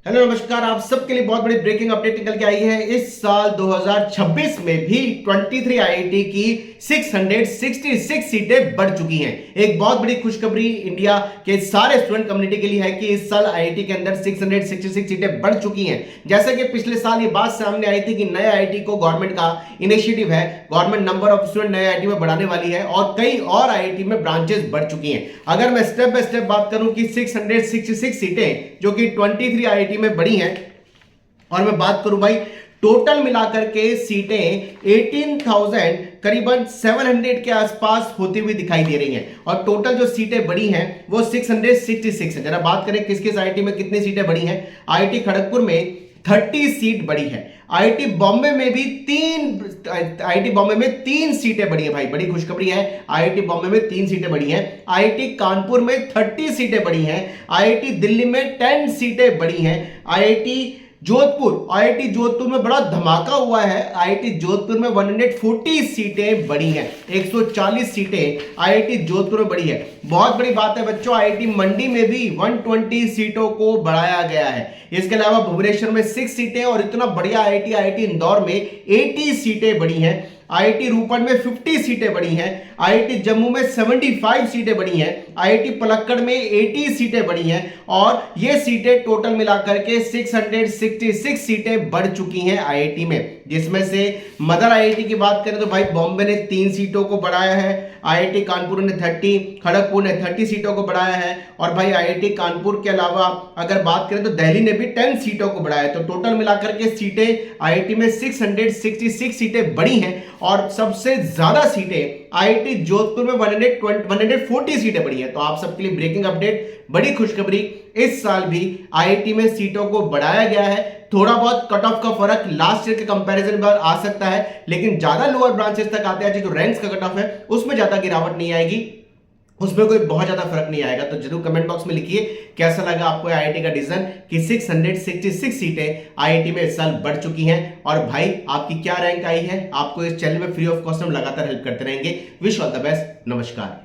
Hello नमस्कार। आप सबके लिए बहुत बड़ी ब्रेकिंग अपडेट निकल के आई है। इस साल 2026 में भी 23 आईआईटी की 666 सीटें बढ़ चुकी हैं। एक बहुत बड़ी खुशखबरी इंडिया के सारे स्टूडेंट कम्युनिटी के लिए है कि इस साल आईआईटी के अंदर 666 सीटें बढ़ चुकी हैं। जैसे कि पिछले साल ये बात सामने आई थी कि नए आईआईटी को गवर्नमेंट का इनिशिएटिव है, गवर्नमेंट नंबर ऑफ स्टूडेंट नए आईआईटी में बढ़ाने वाली है और कई और आईआईटी में ब्रांचेस बढ़ चुकी हैं। अगर मैं स्टेप बाय स्टेप बात करूं कि 666 सीटें जो कि 23 आईआईटी में बढ़ी हैं और मैं बात करूं भाई टोटल मिलाकर के सीटें 18,000 करीबन 700 के आसपास होती हुई दिखाई दे रही हैं और टोटल जो सीटें बढ़ी हैं वो 666 है। जरा बात करें किस किस आईआईटी में कितनी सीटें बढ़ी हैं। आईआईटी खड़गपुर में 30 सीट बढ़ी है। आईआईटी बॉम्बे में भी तीन सीटें बढ़ी है। भाई बड़ी खुशखबरी है, आईआईटी बॉम्बे में 3 सीटें बढ़ी हैं। आईआईटी कानपुर में 30 सीटें बढ़ी हैं। आईआईटी दिल्ली में 10 सीटें बढ़ी हैं। आईआईटी जोधपुर में बड़ा धमाका हुआ है। आईआईटी जोधपुर में 140 सीटें बढ़ी हैं। 140 सीटें आईआईटी जोधपुर में बढ़ी है। बहुत बड़ी बात है बच्चों, आईआईटी मंडी में भी 120 सीटों को बढ़ाया गया है। इसके अलावा भुवनेश्वर में 6 सीटें और इतना बढ़िया आईआईटी इंदौर में 80 सीटें बढ़ी हैं। आईआईटी रूपन में 50 सीटें बढ़ी हैं। आईआईटी जम्मू में 75 सीटें बढ़ी हैं। आईआईटी पलक्कड़ में 80 सीटें बढ़ी हैं और ये सीटें टोटल मिलाकर के 666 सीटें बढ़ चुकी हैं आईआईटी में। जिसमें से मदर आईआईटी की बात करें तो भाई बॉम्बे ने 3 सीटों को बढ़ाया है। आईआईटी कानपुर ने 30, खड़गपुर ने 30 सीटों को बढ़ाया है और भाई आईआईटी कानपुर के अलावा अगर बात करें तो दिल्ली ने भी 10 सीटों को बढ़ाया है। तो टोटल मिलाकर के सीटें आईआईटी में 666 सीटें बढ़ी हैं और सबसे ज्यादा सीटें आईआईटी जोधपुर में 140 सीटें बढ़ी हैं। तो आप सबके लिए ब्रेकिंग अपडेट, बड़ी खुशखबरी, इस साल भी आईआईटी में सीटों को बढ़ाया गया है। थोड़ा बहुत कट ऑफ का फर्क लास्ट ईयर के कंपैरिजन में आ सकता है, लेकिन ज्यादा लोअर ब्रांचेस तक आते हैं जो रैंक्स का कट ऑफ है उसमें ज्यादा गिरावट नहीं आएगी, उसमें कोई बहुत ज्यादा फर्क नहीं आएगा। तो जरूर कमेंट बॉक्स में लिखिए कैसा लगा आपको आईआईटी का डिसीजन कि 666 सीटें आईआईटी में इस साल बढ़ चुकी हैं। और भाई आपकी क्या रैंक आई है, आपको इस चैनल में फ्री ऑफ कॉस्ट हम लगातार हेल्प करते रहेंगे। विश ऑल द बेस्ट, नमस्कार।